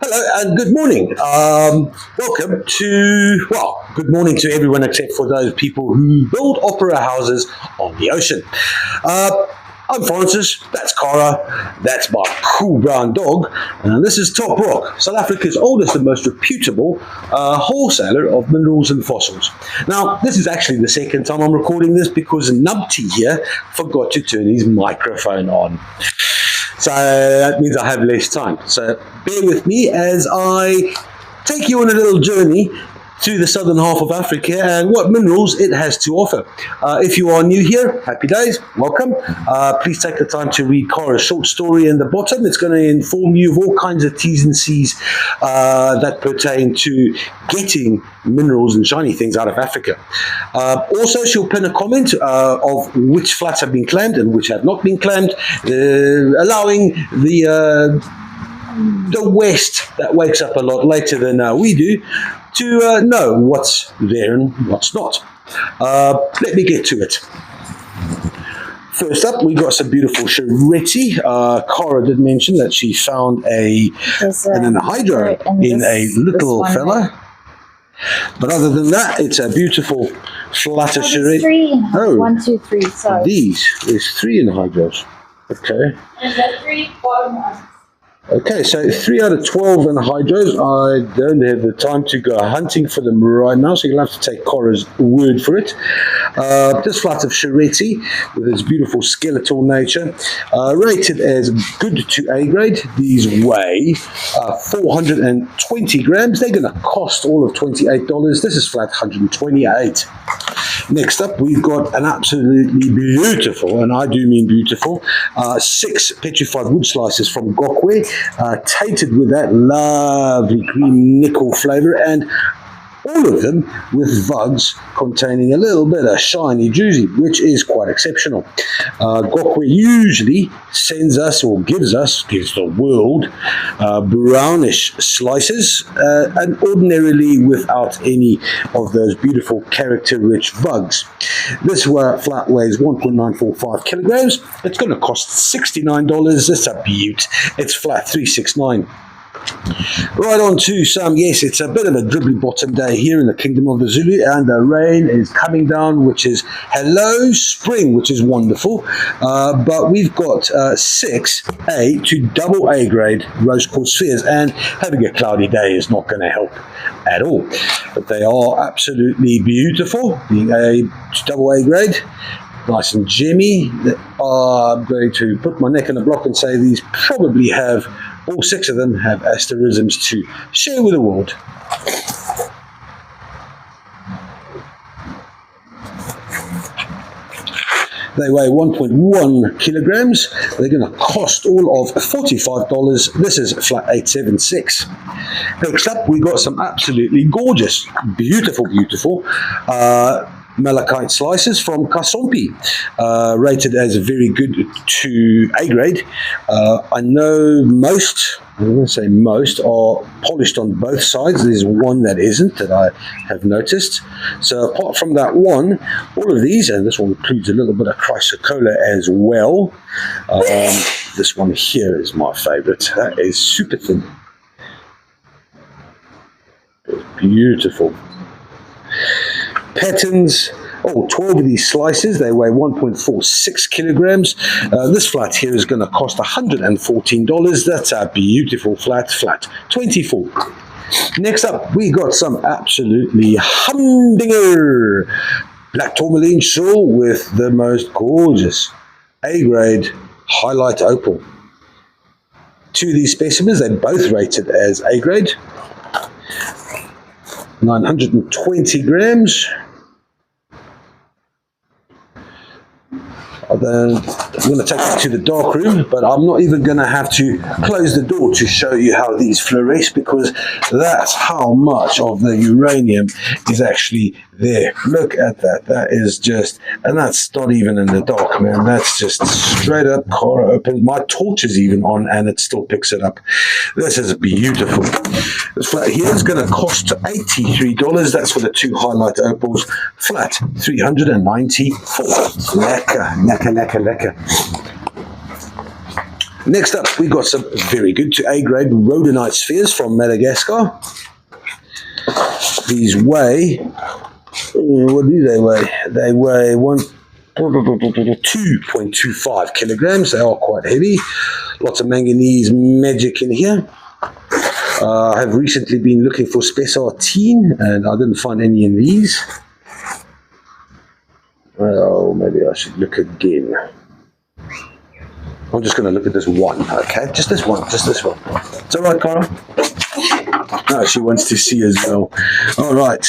Hello and good morning. Good morning to everyone except for those people who build opera houses on the ocean. I'm Francis, that's Cara, that's my cool brown dog, and this is Top Rock, South Africa's oldest and most reputable wholesaler of minerals and fossils. Now, this is actually the second time I'm recording this because Nubty here forgot to turn his microphone on. So that means I have less time. So bear with me as I take you on a little journey to the southern half of Africa and what minerals it has to offer. If you are new here, happy days, welcome. Please take the time to read Cara's short story in the bottom. It's going to inform you of all kinds of T's and C's that pertain to getting minerals and shiny things out of Africa. Also, she'll pin a comment of which flats have been claimed and which have not been claimed, allowing the West that wakes up a lot later than we do to know what's there and what's not. Let me get to it. First up, we got some beautiful Charretti. Cara did mention that she found an anhydro in a little fella. But other than that, it's a beautiful flatter Charretti. Oh, 1, 2, 3. Sorry. There's 3 anhydros. Okay. And the 3 bottom ones. Okay, so 3 out of 12 anhydros. I don't have the time to go hunting for them right now, so you'll have to take Cara's word for it. This flat of Charretti, with its beautiful skeletal nature, rated as good to A grade. These weigh 420 grams. They're going to cost all of $28. This is flat 128. Next up, we've got an absolutely beautiful, and I do mean beautiful, 6 petrified wood slices from Gokwe, tainted with that lovely green nickel flavor, and all of them with vugs containing a little bit of shiny juicy, which is quite exceptional. Gokwe usually sends us or gives the world brownish slices, and ordinarily without any of those beautiful character-rich vugs. This flat weighs 1.945 kilograms. It's going to cost $69. It's a beaut. It's flat 369. Right on to some, yes, it's a bit of a dribbly bottom day here in the Kingdom of the Zulu, and the rain is coming down, which is hello spring, which is wonderful. But we've got 6 A to double A grade rose quartz spheres, and having a cloudy day is not going to help at all. But they are absolutely beautiful, being A to double A grade. Nice and gemmy. I'm going to put my neck in a block and say these probably have, all 6 of them have asterisms to share with the world. They weigh 1.1 kilograms. They're going to cost all of $45. This is flat 876. Next up, we got some absolutely gorgeous, beautiful malachite slices from Kasompi, rated as very good to A grade. I know most, I'm going to say most, are polished on both sides. There's one that isn't, that I have noticed. So apart from that one, all of these, and this one includes a little bit of chrysocolla as well. This one here is my favorite. That is super thin. It's beautiful. Patterns, 12 of these slices, they weigh 1.46 kilograms. This flat here is going to cost $114. That's a beautiful flat 24. Next up, we got some absolutely humdinger black tourmaline shawl with the most gorgeous A-grade highlight opal. 2 of these specimens, they're both rated as A-grade. 920 grams. Then I'm going to take it to the dark room, but I'm not even going to have to close the door to show you how these fluoresce, because that's how much of the uranium is actually there. Look at that. That is just, and that's not even in the dark, man. That's just straight up. Cara opens, my torch is even on and it still picks it up. This is beautiful. This flat here is going to cost $83. That's for the 2 highlight opals. Flat 394. Lekker. Next up, we got some very good to A-grade rhodonite spheres from Madagascar. These weigh, what do they weigh? They weigh 2.25 kilograms. They are quite heavy. Lots of manganese magic in here. I have recently been looking for spessartine, and I didn't find any in these. Well, maybe I should look again. I'm just going to look at this one, okay? Just this one. It's all right, Cara? No, she wants to see as well. All right.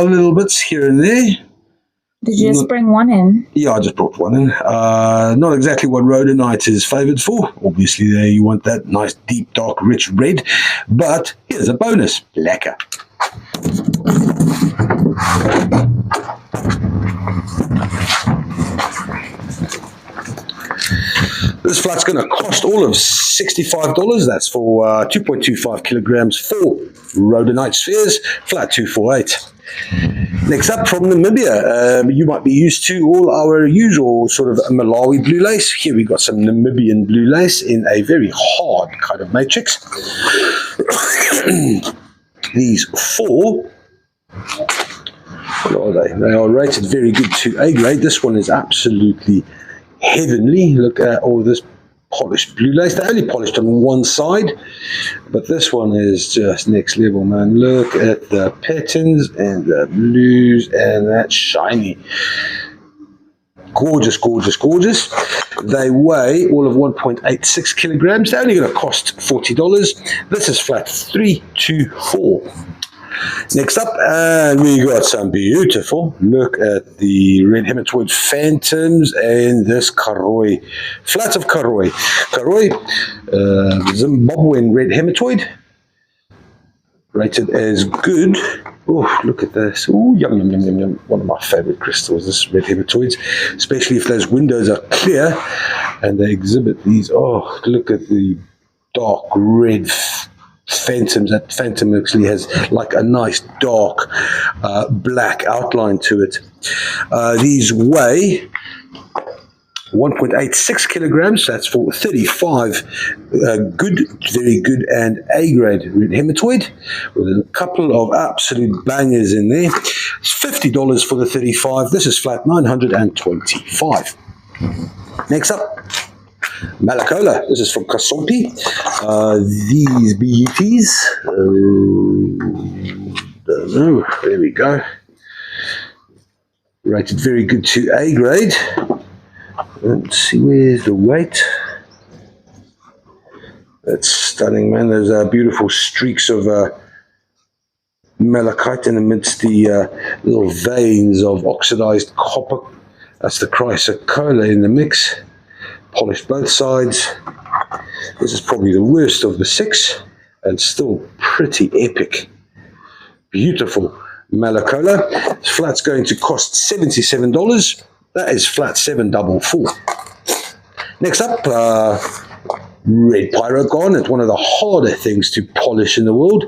Little bits here and there. Did you just bring one in? Yeah, I just brought one in. Not exactly what rhodonite is favoured for. Obviously, there you want that nice, deep, dark, rich red. But here's a bonus. Lekker. This flat's going to cost all of $65. That's for 2.25 kilograms for rhodonite spheres. Flat 248. Next up from Namibia, you might be used to all our usual sort of Malawi blue lace. Here we got some Namibian blue lace in a very hard kind of matrix. These four, what are they? They are rated very good to A grade. This one is absolutely heavenly. Look at all this polished blue lace. They only polished on one side, but this one is just next level, man. Look at the patterns and the blues and that shiny. Gorgeous, gorgeous, gorgeous. They weigh all of 1.86 kilograms. They're only going to cost $40. This is flat 324. Next up, we got some beautiful, look at the red hematoid phantoms and this Karoi, flat of Karoi. Karoi, Zimbabwean red hematoid, rated as good. Oh, look at this. Oh, yum, yum, yum, yum, yum. One of my favorite crystals, this red hematoids, especially if those windows are clear and they exhibit these. Oh, look at the dark red phantoms. That phantom actually has like a nice dark black outline to it. These weigh 1.86 kilograms. That's for 35 good, very good, and A grade red hematoid with a couple of absolute bangers in there. It's $50 for the 35. This is flat 925. Next up, Malakola. This is from Kasompi. These beauties. Don't know. There we go. Rated very good to A grade. Let's see, where's the weight? That's stunning, man. There's beautiful streaks of malachite in amidst the little veins of oxidized copper. That's the chrysocolla in the mix. Polished both sides. This is probably the worst of the six and still pretty epic. Beautiful Malakola. This flat's going to cost $77. That is flat 744. Next up, red pyrogon. It's one of the harder things to polish in the world.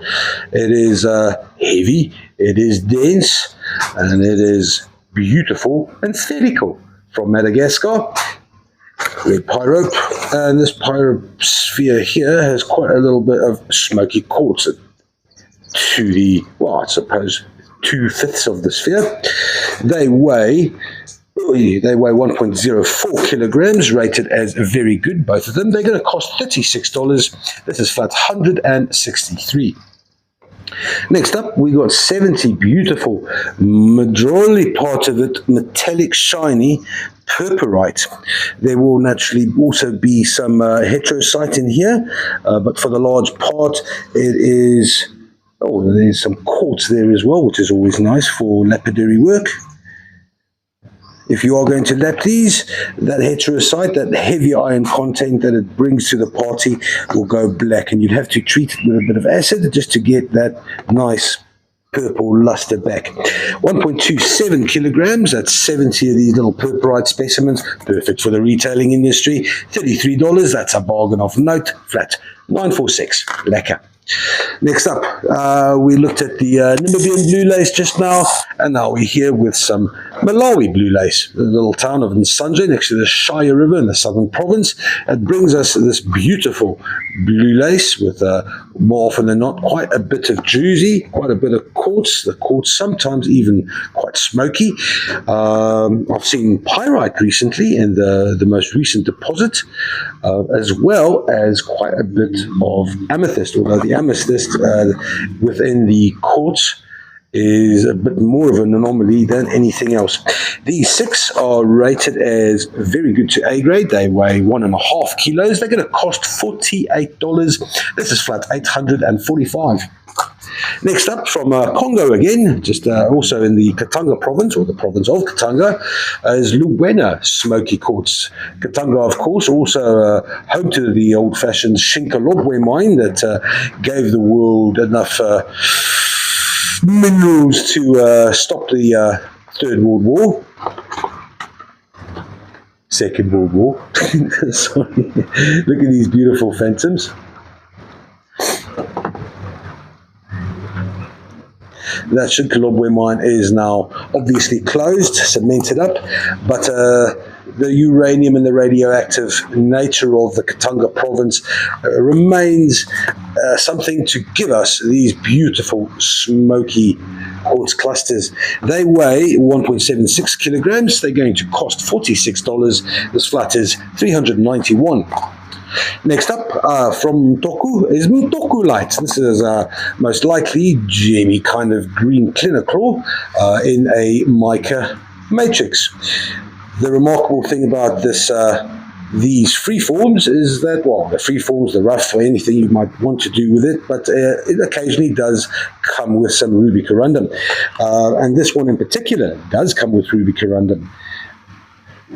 It is heavy, it is dense, and it is beautiful and spherical from Madagascar. Red pyrope, and this pyrosphere here has quite a little bit of smoky quartz to the, well, I suppose 2/5 of the sphere. They weigh 1.04 kilograms, rated as very good, both of them. They're going to cost $36. This is flat 163. Next up, we got 70 beautiful, majority part of it metallic, shiny purpurite. There will naturally also be some heterosite in here, but for the large part, it is, oh, there's some quartz there as well, which is always nice for lapidary work. If you are going to lap these, that heterosite, that heavy iron content that it brings to the party will go black, and you'd have to treat it with a bit of acid just to get that nice purple luster back. 1.27 kilograms, that's 70 of these little purpurite specimens, perfect for the retailing industry. $33, that's a bargain of note, flat 946, lekker. Next up, we looked at the Namibian blue lace just now, and now we're here with some Malawi blue lace, the little town of Nsanje next to the Shire River in the southern province. It brings us this beautiful blue lace with more often than not quite a bit of juicy, quite a bit of quartz. The quartz sometimes even quite smoky. I've seen pyrite recently in the most recent deposit, as well as quite a bit of amethyst, although the amethyst within the quartz is a bit more of an anomaly than anything else. These 6 are rated as very good to A grade. They weigh 1.5 kilos. They're going to cost $48. This is flat $845. Next up, from Congo again, just also in the Katanga province, or the province of Katanga, is Luwena smoky quartz. Katanga, of course, also home to the old-fashioned Shinkalobwe mine that gave the world enough minerals to stop the Third World War. Second World War. Sorry. Look at these beautiful phantoms. That Shinkalobwe mine is now obviously closed, cemented up, but the uranium and the radioactive nature of the Katanga province remains something to give us these beautiful smoky quartz clusters. They weigh 1.76 kilograms. They're going to cost $46. This flat is $391. Next up, from Toku, is Mtokulite. This is most likely Jamie kind of green cliniclaw in a mica matrix. The remarkable thing about this, these freeforms is that, well, the freeforms, the rough, or anything you might want to do with it, but it occasionally does come with some ruby corundum. And this one in particular does come with ruby corundum.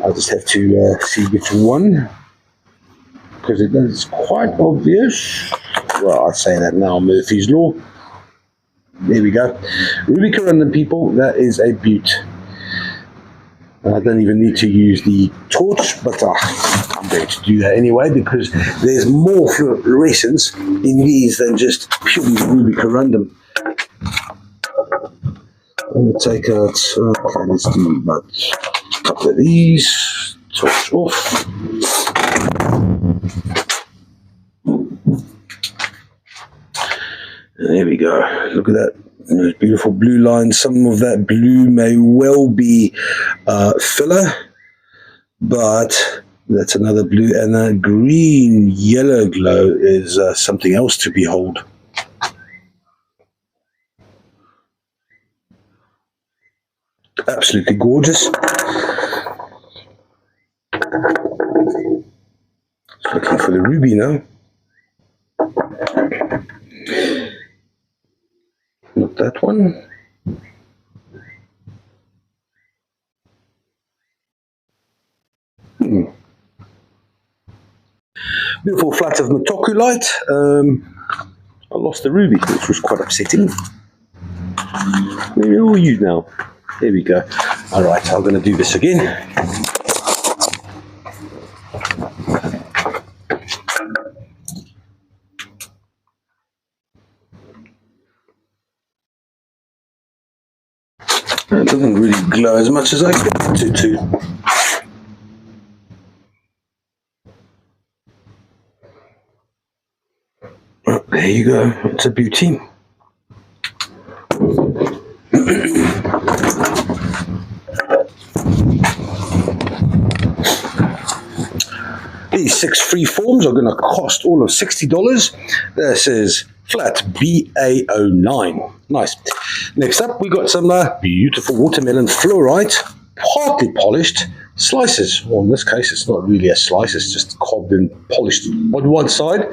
I'll just have to see which one, because it is quite obvious. Well, I say that now, Murphy's Law. There we go. Ruby corundum, people, that is a beaut. I don't even need to use the torch, but I'm going to do that anyway, because there's more fluorescence in these than just purely ruby corundum. I'm going to take out, okay, let's do about a couple of these, torch off. There we go. Look at that. Those beautiful blue lines. Some of that blue may well be filler, but that's another blue. And that green yellow glow is something else to behold. Absolutely gorgeous. Just looking for the ruby now. Not that one. Beautiful flat of Mtokulite. I lost the ruby, which was quite upsetting. Where are you now? There we go. All right, I'm going to do this again. It doesn't really glow as much as I expect it to. Oh, there you go. It's a beauty. These 6 free forms are going to cost all of $60. This is flat BA09. Nice. Next up, we got some beautiful watermelon fluorite, partly polished slices. Well, in this case, it's not really a slice, it's just cobbed and polished on one side.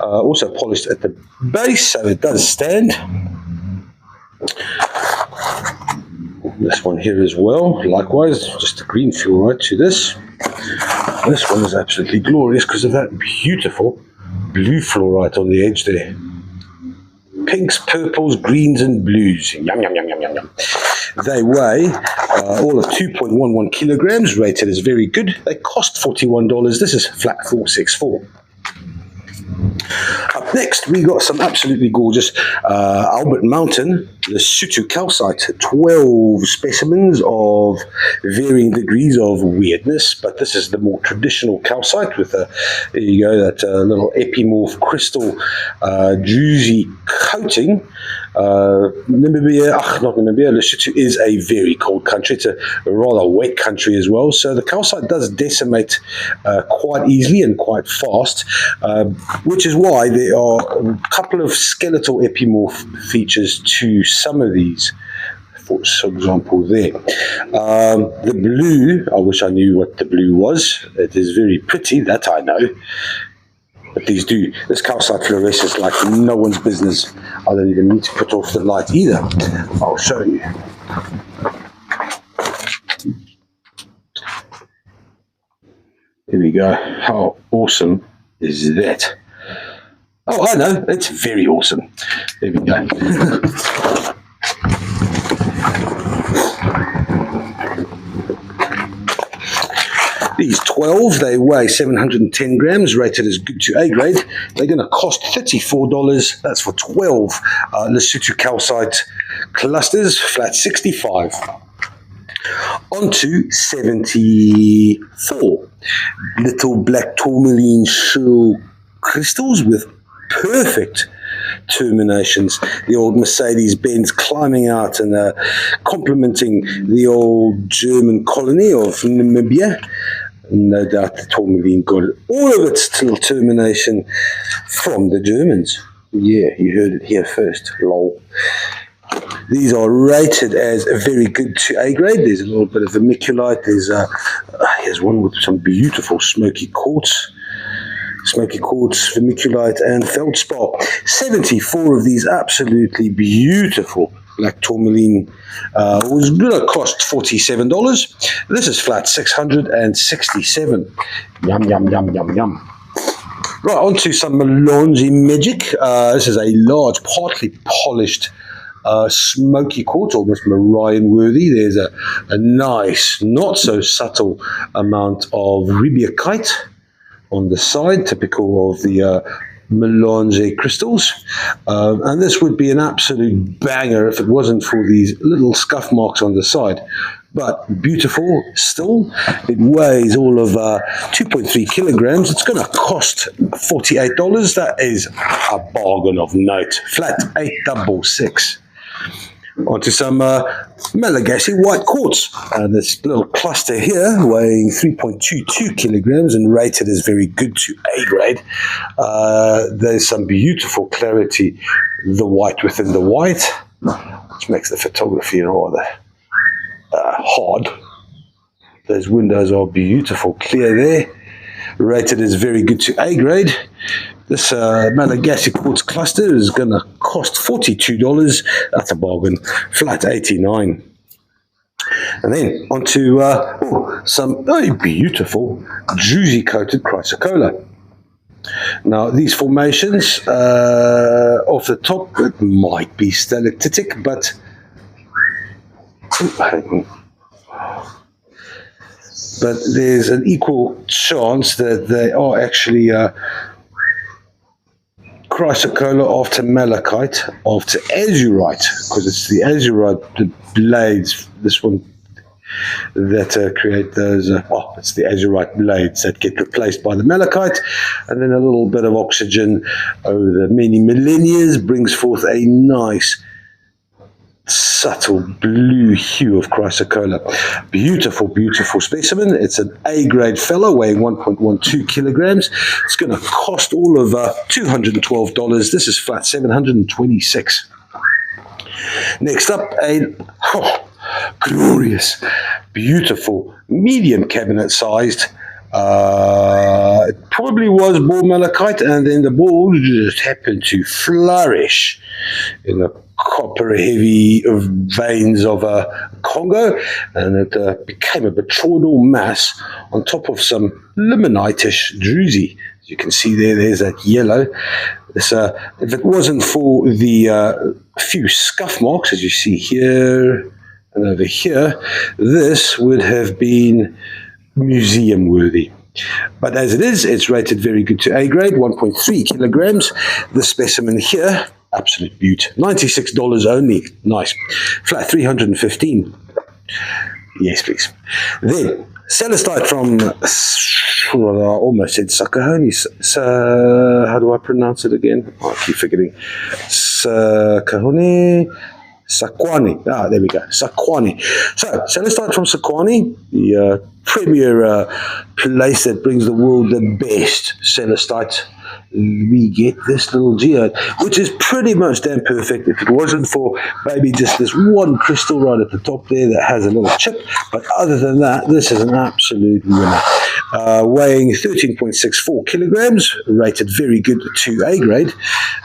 Also polished at the base, so it does stand. This one here as well, likewise, just a green fluorite to this. This one is absolutely glorious because of that beautiful blue fluorite on the edge there. Pinks, purples, greens, and blues. Yum, yum, yum, yum, yum, yum. They weigh all of 2.11 kilograms, rated as very good. They cost $41. This is flat 464. Up next, we got some absolutely gorgeous Albert Mountain Lesotho calcite, 12 specimens of varying degrees of weirdness, but this is the more traditional calcite with there you go, that little epimorph crystal druzy coating. Lesotho is a very cold country. It's a rather wet country as well, so the calcite does decimate quite easily and quite fast, which is why there are a couple of skeletal epimorph features to some of these. For example, there. The blue, I wish I knew what the blue was. It is very pretty, that I know. But these do. This calcite fluoresces like no one's business. I don't even need to put off the light either. I'll show you. Here we go. How awesome is that? Oh, I know. It's very awesome. There we go. These 12, they weigh 710 grams, rated as good to A grade. They're going to cost $34. That's for 12 Lesotho calcite clusters, flat 65. On to 74 little black tourmaline shell crystals with perfect terminations. The old Mercedes-Benz climbing out and complementing the old German colony of Namibia. No doubt the tourmaline got all of its little termination from the Germans. Yeah, you heard it here first. Lol. These are rated as a very good to A grade. There's a little bit of vermiculite. Here's one with some beautiful smoky quartz, vermiculite, and feldspar. 74 of these absolutely beautiful black tourmaline was going to cost $47. This is flat 667. Yum, yum, yum, yum, yum. Right, on to some Malonji Magic. This is a large, partly polished smoky quartz, almost Marion worthy. There's a nice, not so subtle amount of ribiakite on the side, typical of the melange crystals, and this would be an absolute banger if it wasn't for these little scuff marks on the side. But beautiful still. It weighs all of 2.3 kilograms. It's going to cost $48. That is a bargain of note. Flat 866. Onto some Malagasy white quartz. This little cluster here weighing 3.22 kilograms and rated as very good to A grade. There's some beautiful clarity, the white within the white, which makes the photography rather hard. Those windows are beautiful, clear there. Rated as very good to A grade. This Malagasy quartz cluster is going to cost $42. That's a bargain. Flat 89. And then onto some very beautiful druzy coated chrysocolla. Now these formations off the top, it might be stalactitic, but there's an equal chance that they are actually chrysocolla after malachite, after azurite, because it's the azurite, the blades, this one, that create those, it's the azurite blades that get replaced by the malachite, and then a little bit of oxygen over the many millennia brings forth a nice subtle blue hue of chrysocolla. Beautiful, beautiful specimen. It's an A-grade fellow weighing 1.12 kilograms. It's going to cost all of $212. This is flat 726. Next up, a glorious, beautiful, medium cabinet-sized. It probably was ball malachite, and then the ball just happened to flourish in the copper-heavy veins of Congo, and it became a botryoidal mass on top of some limonite-ish druzy. As you can see there's that yellow. This, if it wasn't for the few scuff marks, as you see here and over here, this would have been museum-worthy. But as it is, it's rated very good to A grade, 1.3 kilograms. This specimen here, absolute beaut, $96 only. Nice. Flat 315. Yes, please. Then, Celestite from, well, I almost said Sakahoni. How do I pronounce it again? I keep forgetting. Sakahoni. Sakwani. There we go. Sakwani. So, Celestite from Sakwani, the premier place that brings the world the best Celestite. We get this little geode, which is pretty much damn perfect if it wasn't for maybe just this one crystal right at the top there that has a little chip. But other than that, this is an absolute winner. Weighing 13.64 kilograms, rated very good to A grade.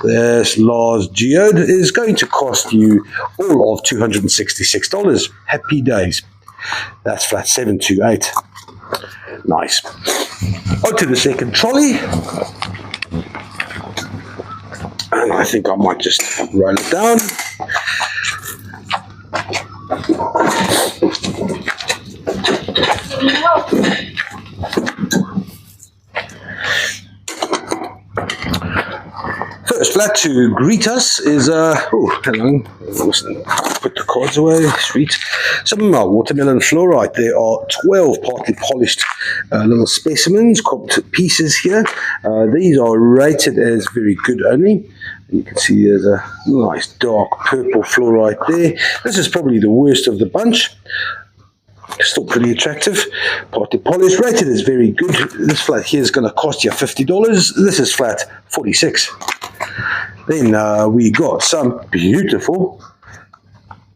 This large geode is going to cost you all of $266. Happy days. That's flat 728. Nice. On to the second trolley. And I think I might just roll it down. First flat to greet us is, oh, hello, put the cards away, sweet. Some watermelon fluorite. There are 12 partly polished little specimens, copped pieces here. These are rated as very good only. You can see there's a nice dark purple fluorite there. This is probably the worst of the bunch. Still pretty attractive. Partly polished, rated as very good. This flat here is going to cost you $50. This is flat 46. Then we got some beautiful,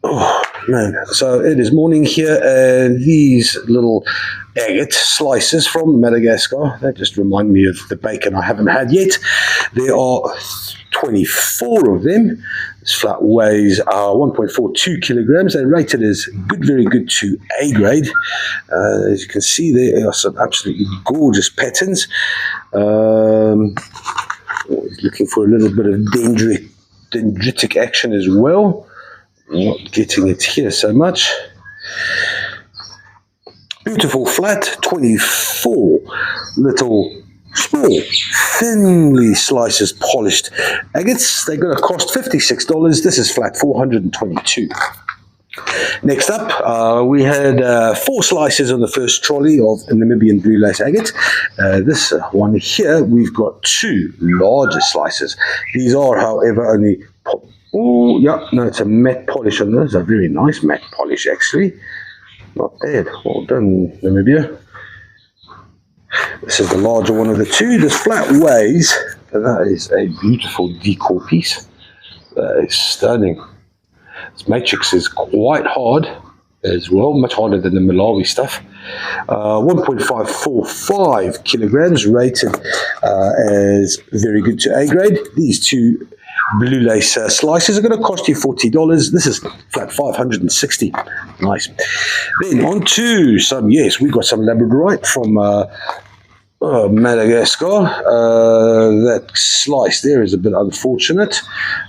oh man, so it is morning here, and these little agate slices from Madagascar, that just remind me of the bacon I haven't had yet. There are 24 of them. This flat weighs 1.42 kilograms. They're rated as good, very good to A grade. As you can see, there are some absolutely gorgeous patterns. Looking for a little bit of dendritic action as well. Not getting it here so much. Beautiful flat, 24 little small, thinly slices polished agates. They're going to cost $56. This is flat 422. Next up, we had 4 slices on the first trolley of Namibian blue lace agate. This one here, we've got 2 larger slices. These are, however, only... Oh, yeah, no, it's a matte polish on this. A very nice matte polish, actually. Not bad. Well done, Namibia. This is the larger one of the 2. This flat weighs, that is a beautiful decor piece. That is stunning. This matrix is quite hard as well, much harder than the Malawi stuff. 1.545 kilograms, rated as very good to A grade. These 2 blue lace slices are going to cost you $40. This is flat 560. Nice. Then on to some, yes, we got some labradorite from Madagascar. That slice there is a bit unfortunate,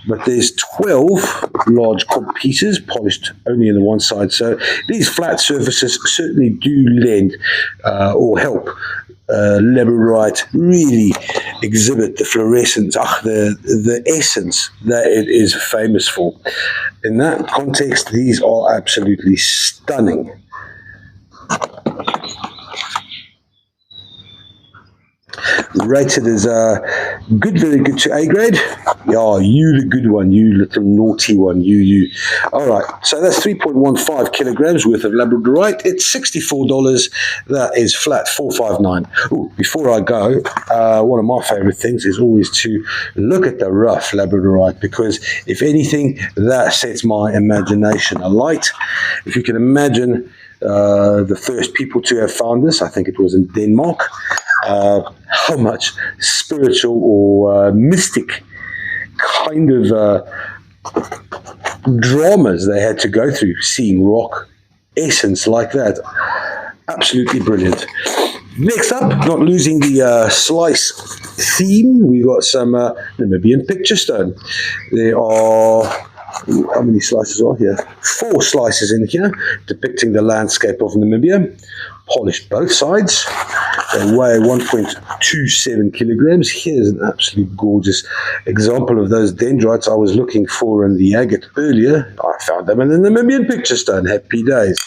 but there's 12 large comp pieces polished only on the one side, so these flat surfaces certainly do lend or help labradorite really exhibit the fluorescence, the essence that it is famous for. In that context, these are absolutely stunning. Rated as good, very good to A grade. Yeah, you the good one, you little naughty one, you. Alright, so that's 3.15 kilograms worth of labradorite. It's $64. That is flat 459. Ooh, before I go, one of my favorite things is always to look at the rough labradorite, because if anything, that sets my imagination alight. If you can imagine the first people to have found this, I think it was in Denmark, how much spiritual or mystic kind of dramas they had to go through seeing rock essence like that. Absolutely brilliant. Next up, not losing the slice theme, we got some Namibian picture stone. There are, how many slices are here? 4 slices in here depicting the landscape of Namibia, polished both sides. They weigh 1.27 kilograms. Here's an absolute gorgeous example of those dendrites I was looking for in the agate earlier. I found them in the Namibian picture stone. Happy days.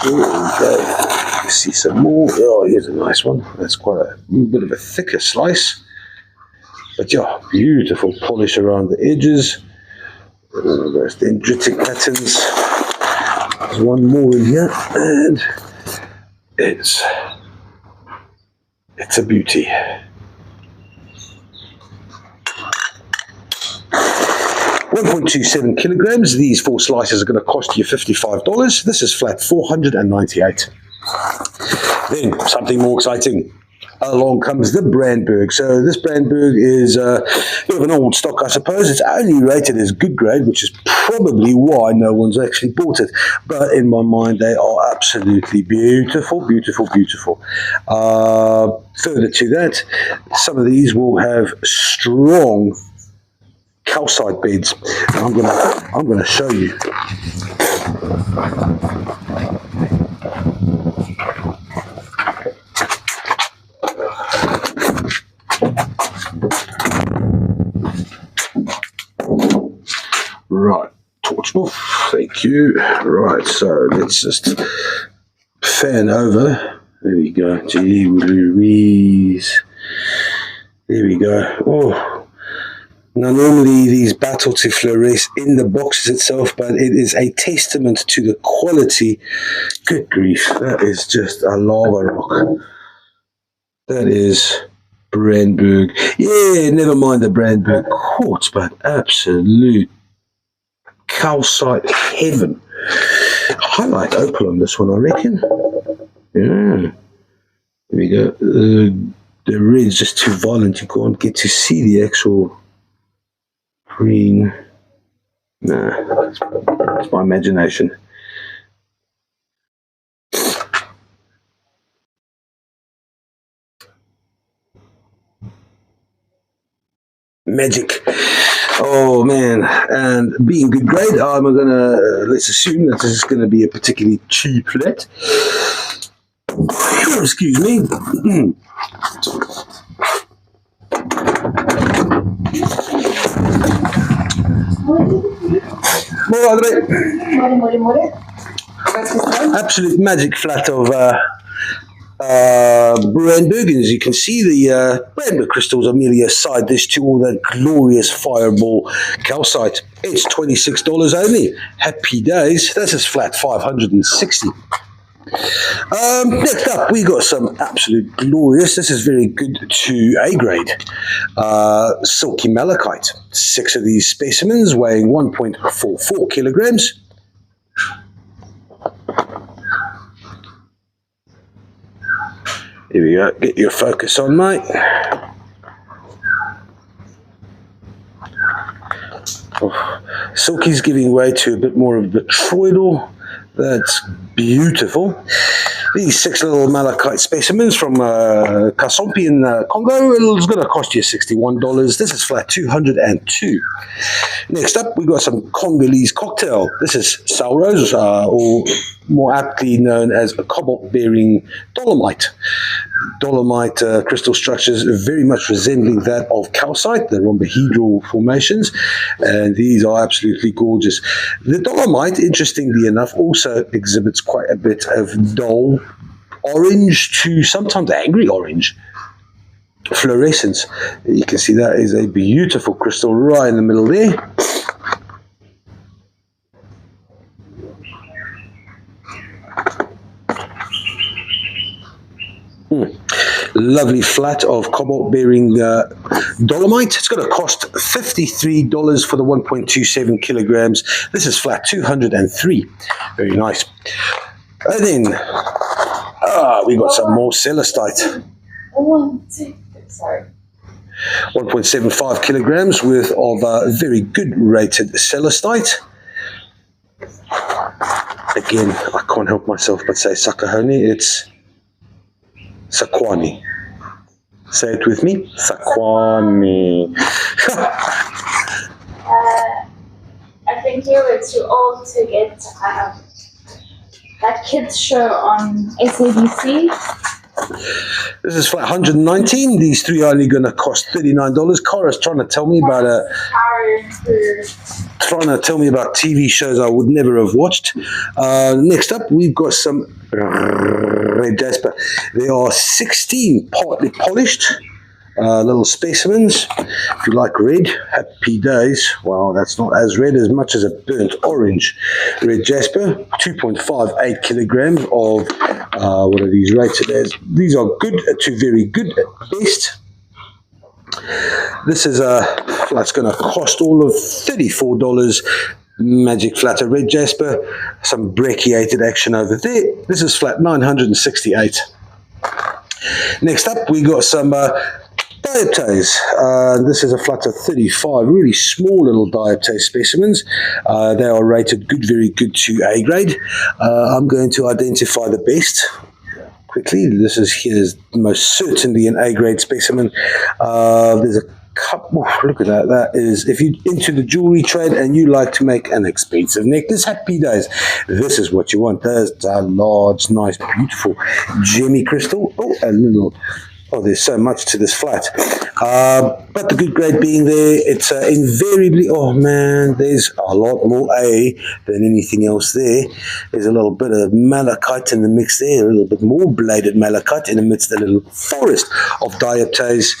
There we go. See some more. Oh, here's a nice one. That's quite a bit of a thicker slice. But yeah, beautiful polish around the edges. Those dendritic patterns. There's one more in here, and it's a beauty. 1.27 kilograms. These 4 slices are going to cost you $55. This is flat $498. Then something more exciting. Along comes the Brandberg. So this Brandberg is a bit of an old stock, I suppose. It's only rated as good grade, which is probably why no one's actually bought it. But in my mind, they are absolutely beautiful, beautiful, beautiful. Further to that, some of these will have strong calcite beds. And I'm gonna show you. Right, torch off, thank you. Right, so let's just fan over. There we go. Gee Louise. There we go. Oh, now normally these battle to fluoresce in the boxes itself, but it is a testament to the quality. Good grief, that is just a lava rock. That is Brandberg. Yeah, never mind the Brandberg quartz, but absolute calcite heaven. Highlight opal on this one, I reckon. Yeah. There we go. The red's just too violent. You can't get to see the actual green. Nah, it's my imagination. Magic. Oh man, and being good grade, I'm gonna let's assume that this is gonna be a particularly cheap flat. Excuse me. Absolute magic flat of Brandberg, and as you can see, the Brandberg crystals are merely a side dish to all that glorious fireball calcite. It's $26 only. Happy days. This is flat $560. Next up, we got some absolute glorious. This is very good to A grade. Silky malachite. 6 of these specimens weighing 1.44 kilograms. Here we go. Get your focus on, mate. Oh, Silky's giving way to a bit more of a botryoidal. That's beautiful. These 6 little malachite specimens from Kasompi in Congo is going to cost you $61. This is flat $202. Next up, we got some Congolese cocktail. This is Salrose, or more aptly known as a cobalt-bearing dolomite. Dolomite crystal structures very much resembling that of calcite, the rhombohedral formations, and these are absolutely gorgeous. The dolomite, interestingly enough, also exhibits quite a bit of dull orange to sometimes angry orange fluorescence. You can see that is a beautiful crystal right in the middle there. Lovely flat of cobalt-bearing dolomite. It's going to cost $53 for the 1.27 kilograms. This is flat $203. Very nice. And then we got some more celestite. 1.75 kilograms worth of very good rated celestite. Again, I can't help myself but say Sakahoni. It's Sakwani. Say it with me. Sakwani. I think you were too old to get that kids show on SABC. This is flat 119. These three are only going to cost $39. Cara's trying to tell me about TV shows I would never have watched. Next up, we've got some red jasper. There are 16 partly polished little specimens. If you like red, happy days. Well, that's not as red as much as a burnt orange red jasper. 2.58 kilograms of what are these rated as? These are good to very good at best. This is flat's going to cost all of $34. Magic flat of red jasper. Some brachiated action over there. This is flat 968. Next up, we got some dioptase. This is a flat of 35, really small little dioptase specimens. They are rated good, very good to A grade. I'm going to identify the best quickly. This is here's most certainly an A grade specimen. There's a couple, look at that. That is, if you're into the jewelry trade and you like to make an expensive necklace, happy days. This is what you want. There's a large, nice, beautiful gemmy crystal. Oh, a little. Oh, there's so much to this flat. But the good grade being there, it's invariably, oh man, there's a lot more A than anything else there. There's a little bit of malachite in the mix there, a little bit more bladed malachite in amidst a little forest of dioptase.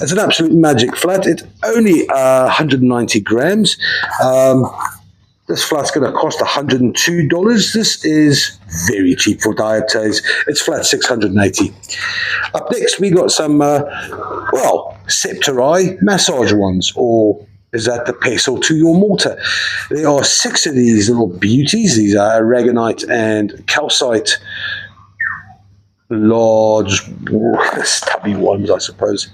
It's an absolute magic flat. It's only 190 grams. This flat's going to cost $102. This is very cheap for dioptase. It's flat 680. Up next, we got some, Septeri massage ones, or is that the pestle to your mortar? There are 6 of these little beauties. These are aragonite and calcite, large, stubby ones, I suppose.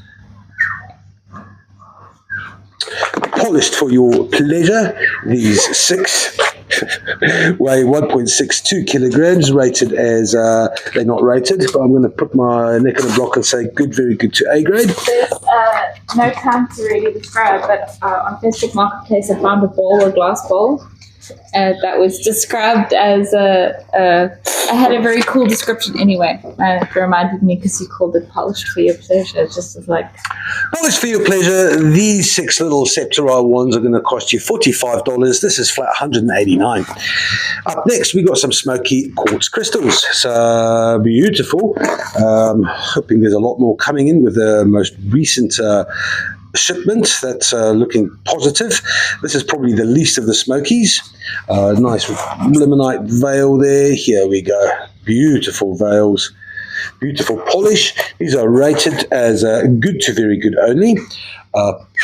Polished for your pleasure. These 6 weigh 1.62 kilograms, rated as, they're not rated, but I'm going to put my neck on a block and say good, very good to A grade. There's no time to really describe, but on Facebook Marketplace I found a glass bowl. That was described as I had a very cool description anyway. It reminded me because you called it polished for your pleasure. It just was like polished for your pleasure. These 6 little Septeri ones are going to cost you $45. This is flat 189. Up next, we got some smoky quartz crystals. So beautiful. Hoping there's a lot more coming in with the most recent shipment. That's looking positive. This is probably the least of the smokies. Nice limonite veil there. Here we go. Beautiful veils. Beautiful polish. These are rated as good to very good only.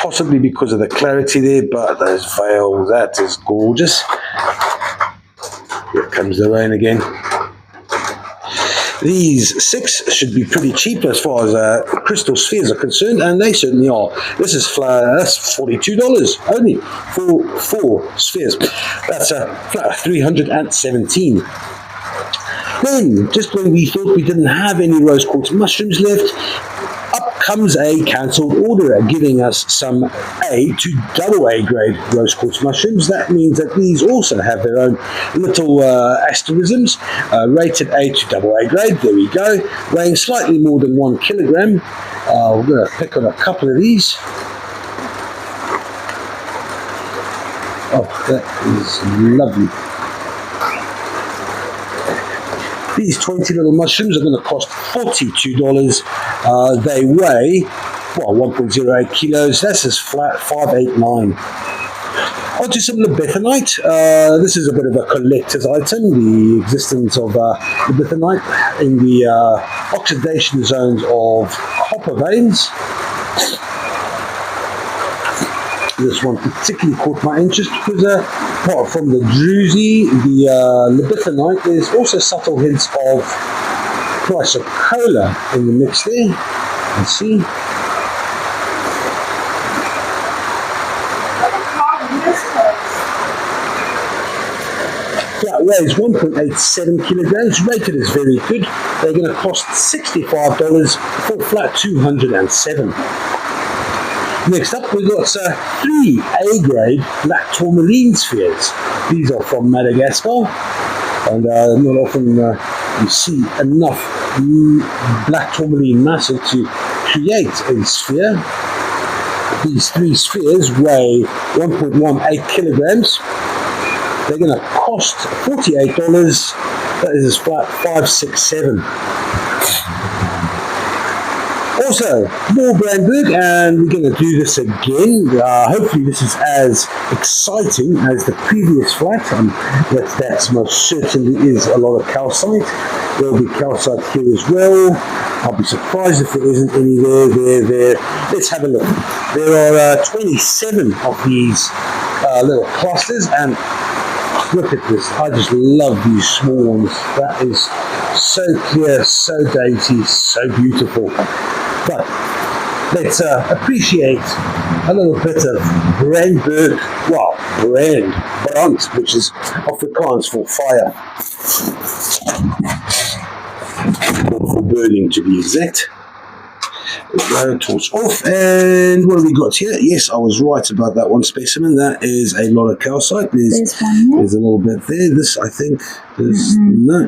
Possibly because of the clarity there, but those veils, that is gorgeous. Here comes the rain again. These 6 should be pretty cheap as far as crystal spheres are concerned, and they certainly are. This is that's $42 only for 4 spheres. That's a flat 317. Then, just when we thought we didn't have any rose quartz mushrooms left, up comes a cancelled order giving us some A to double A grade rose quartz mushrooms. That means that these also have their own little asterisms, rated A to double A grade. There we go, weighing slightly more than 1 kilogram. We're going to pick on a couple of these. Oh, that is lovely. These 20 little mushrooms are going to cost $42. They weigh, 1.08 kilos. This is flat 589. Onto some libethenite. This is a bit of a collector's item. The existence of libethenite in the oxidation zones of copper veins. This one particularly caught my interest because apart from the druzy, the libethenite, there's also subtle hints of chrysocolla in the mix there. Let's see. Flat weighs 1.87 kilograms, rated as very good. They're going to cost $65 for flat 207. Next up, we've got 3 A-grade black tourmaline spheres. These are from Madagascar, and not often you see enough black tourmaline matter to create a sphere. These 3 spheres weigh 1.18 kilograms. They're going to cost $48. That is flat 567. Also, more Brandberg, and we're going to do this again. Hopefully this is as exciting as the previous flat. That most certainly is a lot of calcite. There will be calcite here as well. I'll be surprised if there isn't any there. Let's have a look. There are 27 of these little clusters, and look at this. I just love these small ones. That is so clear, so dainty, so beautiful. But let's appreciate a little bit of Brandberg, brand, which is Afrikaans for fire. Or for burning, to be exact. Go, torch off, and what have we got here? Yes, I was right about that one specimen. That is a lot of calcite. There's a little bit there. This, I think, is no.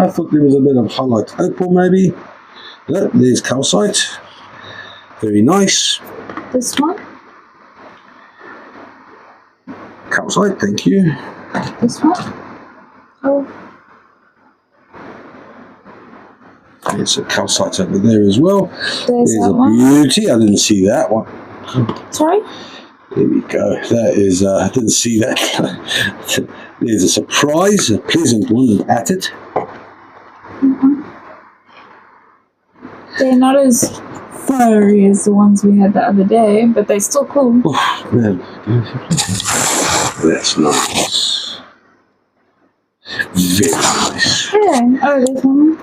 I thought there was a bit of highlight opal, maybe. No, there's calcite. Very nice. This one? Calcite, thank you. This one? Oh. There's a calcite over there as well. There's a one. beauty. I didn't see that one. Sorry? There we go. That is, I didn't see that. There's a surprise, a pleasant one at it. They're not as furry as the ones we had the other day, but they're still cool. Oh, man. That's nice. Very nice. Yeah. Oh, there's one.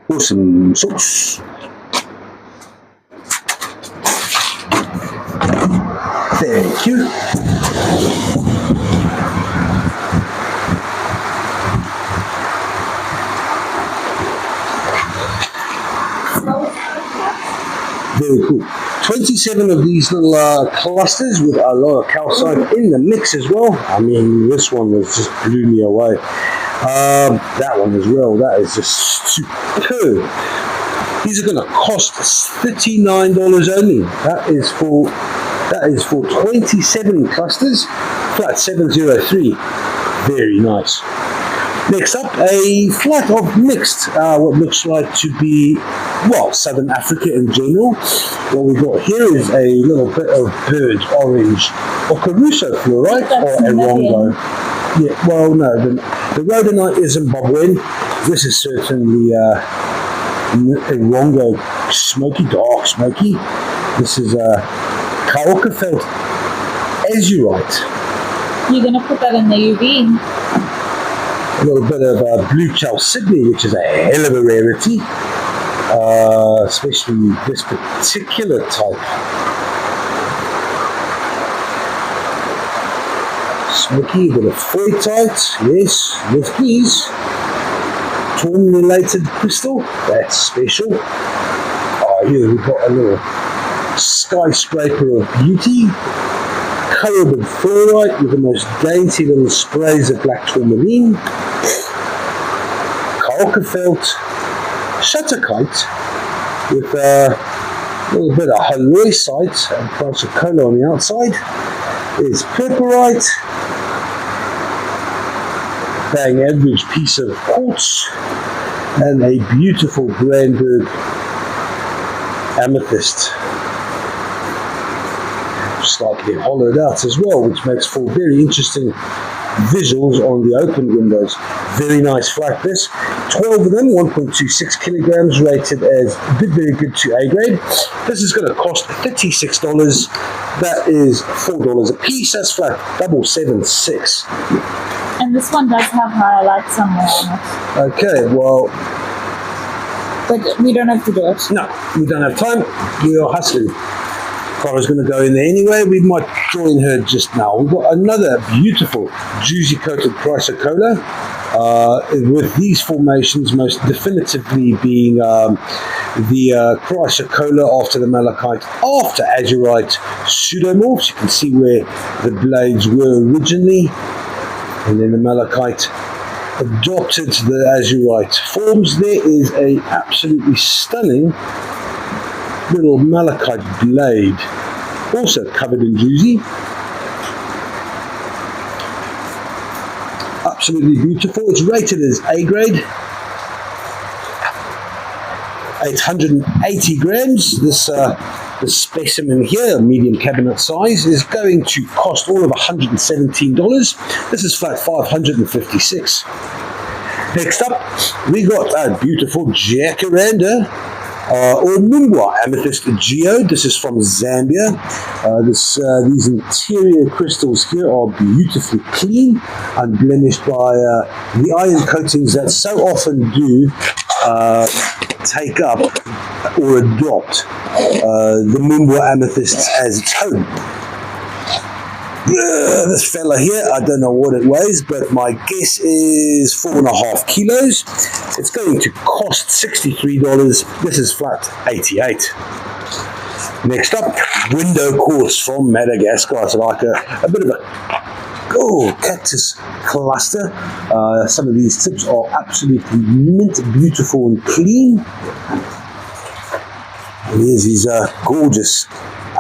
Awesome sauce. Thank you. Very cool. 27 of these little clusters with a lot of calcite in the mix as well. I mean, this one was just blew me away. That one as well. That is just superb. These are going to cost $39 only. That is for 27 clusters. Flat 703. Very nice. Next up, a flat of mixed, what looks like to be, Southern Africa in general. What we've got here is a little bit of burnt orange or caruso fluorite or erongo. Yeah, well, no, the rhodonite is Zimbabwean. This is certainly erongo, dark smoky. This is Kaokafeld azurite. You're going to put that in the UV. A little bit of blue chalcedony, which is a hell of a rarity, especially this particular type. Smoky, a bit of foytite, yes, please. Tourmaline-related crystal, that's special. Here we've got a little skyscraper of beauty. Colored fluorite with the most dainty little sprays of black tourmaline. Kalkafelt shutterkite with a little bit of halloysite and parts of cola on the outside. There's purpurite, bang average piece of quartz, and a beautiful Brandberg amethyst. Slightly hollowed out as well, which makes for very interesting visuals on the open windows. Very nice flat this. 12 of them, 1.26 kilograms, rated as very good to A grade. This is going to cost $36. That is $4 a piece. That's flat 776. And this one does have highlights somewhere on it. Okay, well, but we don't have to do it. No, we don't have time. We are hustling. Cora's going to go in there anyway. We might join her just now. We've got another beautiful juicy coated chrysocolla with these formations most definitively being the chrysocolla after the malachite, after azurite pseudomorphs. You can see where the blades were originally, and then the malachite adopted the azurite forms. There is a absolutely stunning little malachite blade, also covered in juicy. Absolutely beautiful. It's rated as A grade, 880 grams. This specimen here, medium cabinet size, is going to cost all of $117. This is flat $556. Next up, we got a beautiful jacaranda, or Mumbwa amethyst geode. This is from Zambia. These interior crystals here are beautifully clean, unblemished by the iron coatings that so often do take up or adopt the Mumbwa amethysts as its home. This fella here, I don't know what it weighs, but my guess is 4.5 kilos. It's going to cost $63. This is flat 88. Next up, window quartz from Madagascar. It's like a bit of a cactus cluster. Some of these tips are absolutely mint, beautiful and clean. And here's these gorgeous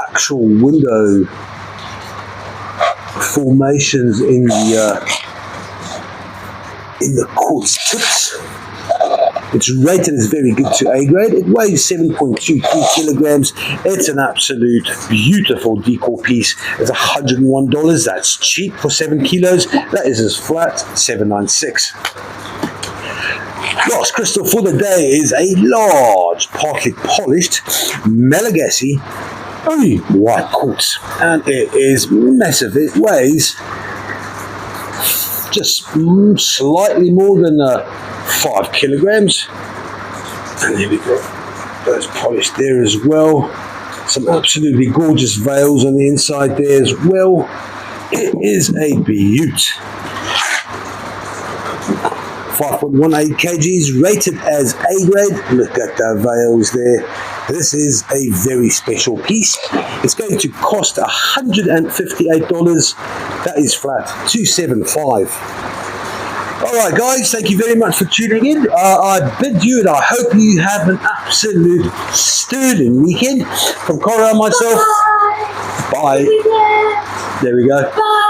actual window formations in the quartz tips. It's rated as very good to A grade. It weighs 7.23 kilograms. It's an absolute beautiful decor piece. It's $101. That's cheap for 7 kilos. That is as flat $796. Last crystal for the day is a large, partly polished Malagasy white quartz, and it is massive. It weighs just slightly more than 5 kilograms. And here we go. Those polished there as well. Some absolutely gorgeous veils on the inside there as well. It is a beaut. 5.18 kgs, rated as A grade. Look at the veils there. This is a very special piece. It's going to cost $158. That is flat $275. Alright guys, thank you very much for tuning in. I bid you and I hope you have an absolute sterling weekend. From Cora and myself, bye. There we go. Bye.